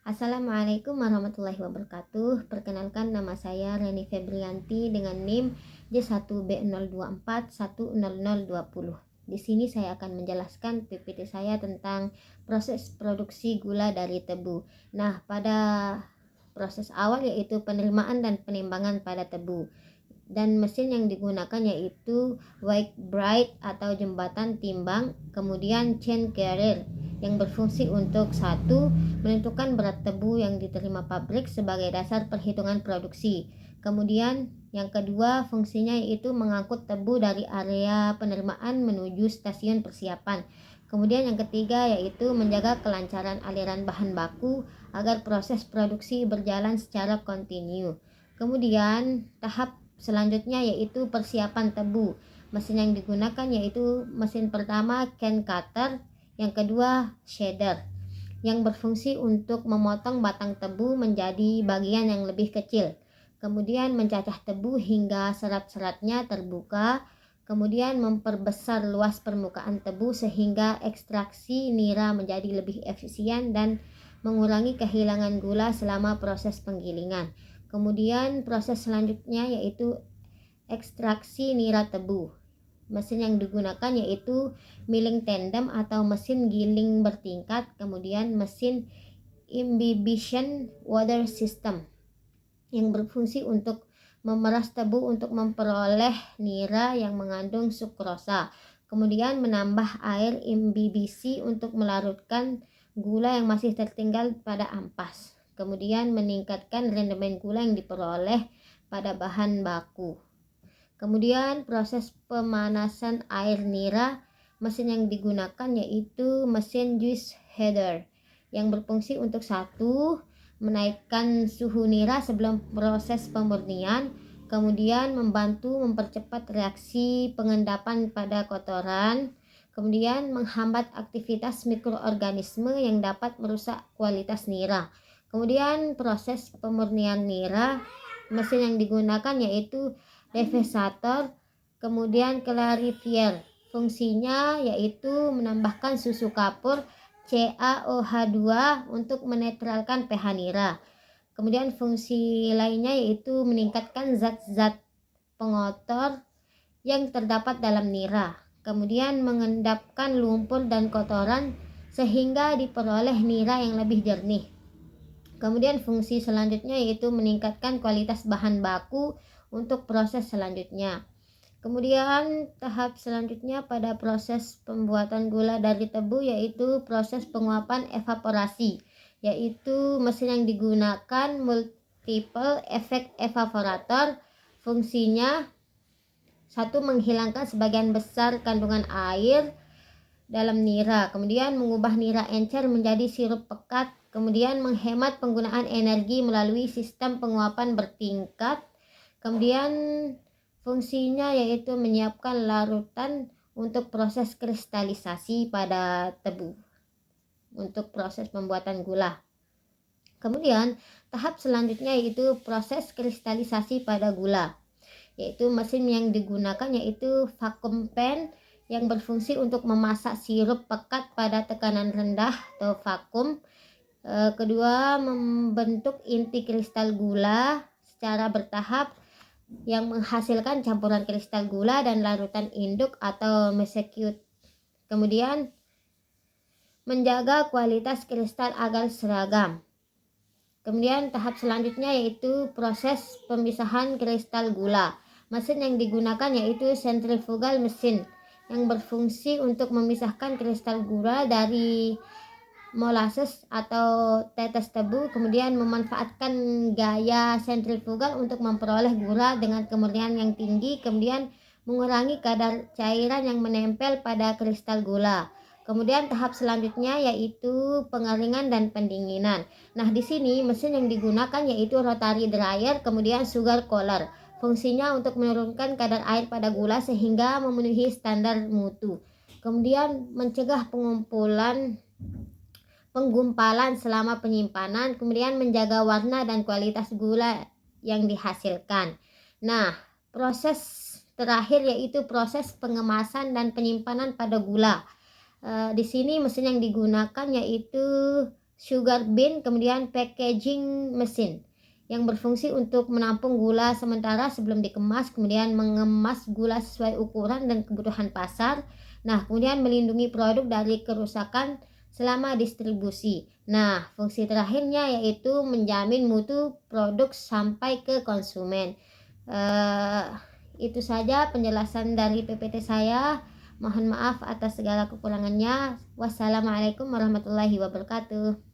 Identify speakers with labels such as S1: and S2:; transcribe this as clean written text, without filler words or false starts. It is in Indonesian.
S1: Assalamualaikum warahmatullahi wabarakatuh. Perkenalkan, nama saya Reni Febrianti dengan NIM J1B02410020. Di sini saya akan menjelaskan PPT saya tentang proses produksi gula dari tebu. Nah, pada proses awal yaitu penerimaan dan penimbangan pada tebu. Dan mesin yang digunakan yaitu weight bright atau jembatan timbang, kemudian chain carrier yang berfungsi untuk satu, menentukan berat tebu yang diterima pabrik sebagai dasar perhitungan produksi. Kemudian yang kedua, fungsinya yaitu mengangkut tebu dari area penerimaan menuju stasiun persiapan. Kemudian yang ketiga yaitu menjaga kelancaran aliran bahan baku agar proses produksi berjalan secara kontinu. Kemudian tahap selanjutnya yaitu persiapan tebu. Mesin yang digunakan yaitu mesin pertama can cutter, yang kedua shader, yang berfungsi untuk memotong batang tebu menjadi bagian yang lebih kecil, kemudian mencacah tebu hingga serat-seratnya terbuka, kemudian memperbesar luas permukaan tebu sehingga ekstraksi nira menjadi lebih efisien dan mengurangi kehilangan gula selama proses penggilingan. Kemudian proses selanjutnya yaitu ekstraksi nira tebu. Mesin yang digunakan yaitu milling tandem atau mesin giling bertingkat, kemudian mesin imbibition water system yang berfungsi untuk memeras tebu untuk memperoleh nira yang mengandung sukrosa, kemudian menambah air imbibisi untuk melarutkan gula yang masih tertinggal pada ampas, kemudian meningkatkan rendemen gula yang diperoleh pada bahan baku. Kemudian proses pemanasan air nira, mesin yang digunakan yaitu mesin juice header yang berfungsi untuk satu, menaikkan suhu nira sebelum proses pemurnian, kemudian membantu mempercepat reaksi pengendapan pada kotoran, kemudian menghambat aktivitas mikroorganisme yang dapat merusak kualitas nira. Kemudian proses pemurnian nira, mesin yang digunakan yaitu devastator, kemudian clarifier. Fungsinya yaitu menambahkan susu kapur CaOH2 untuk menetralkan pH nira. Kemudian fungsi lainnya yaitu meningkatkan zat-zat pengotor yang terdapat dalam nira. Kemudian mengendapkan lumpur dan kotoran sehingga diperoleh nira yang lebih jernih. Kemudian fungsi selanjutnya yaitu meningkatkan kualitas bahan baku untuk proses selanjutnya. Kemudian tahap selanjutnya pada proses pembuatan gula dari tebu yaitu proses penguapan evaporasi, yaitu mesin yang digunakan multiple effect evaporator. Fungsinya satu, menghilangkan sebagian besar kandungan air dalam nira, kemudian mengubah nira encer menjadi sirup pekat, kemudian menghemat penggunaan energi melalui sistem penguapan bertingkat. Kemudian fungsinya yaitu menyiapkan larutan untuk proses kristalisasi pada tebu untuk proses pembuatan gula. Kemudian tahap selanjutnya yaitu proses kristalisasi pada gula, yaitu mesin yang digunakan yaitu vacuum pen yang berfungsi untuk memasak sirup pekat pada tekanan rendah atau vakum. Kedua, membentuk inti kristal gula secara bertahap yang menghasilkan campuran kristal gula dan larutan induk atau mesecute. Kemudian menjaga kualitas kristal agar seragam. Kemudian tahap selanjutnya yaitu proses pemisahan kristal gula. Mesin yang digunakan yaitu centrifugal mesin yang berfungsi untuk memisahkan kristal gula dari molasses atau tetes tebu, kemudian memanfaatkan gaya sentrifugal untuk memperoleh gula dengan kemurnian yang tinggi, kemudian mengurangi kadar cairan yang menempel pada kristal gula. Kemudian tahap selanjutnya yaitu pengeringan dan pendinginan. Nah, di sini mesin yang digunakan yaitu rotary dryer, kemudian sugar cooler. Fungsinya untuk menurunkan kadar air pada gula sehingga memenuhi standar mutu. Kemudian mencegah penggumpalan selama penyimpanan, kemudian menjaga warna dan kualitas gula yang dihasilkan. Nah, proses terakhir yaitu proses pengemasan dan penyimpanan pada gula. Di sini mesin yang digunakan yaitu sugar bean, kemudian packaging mesin yang berfungsi untuk menampung gula sementara sebelum dikemas, kemudian mengemas gula sesuai ukuran dan kebutuhan pasar. Nah, kemudian melindungi produk dari kerusakan selama distribusi. Nah, fungsi terakhirnya yaitu menjamin mutu produk sampai ke konsumen. Itu saja penjelasan dari PPT saya. Mohon maaf atas segala kekurangannya. Wassalamualaikum warahmatullahi wabarakatuh.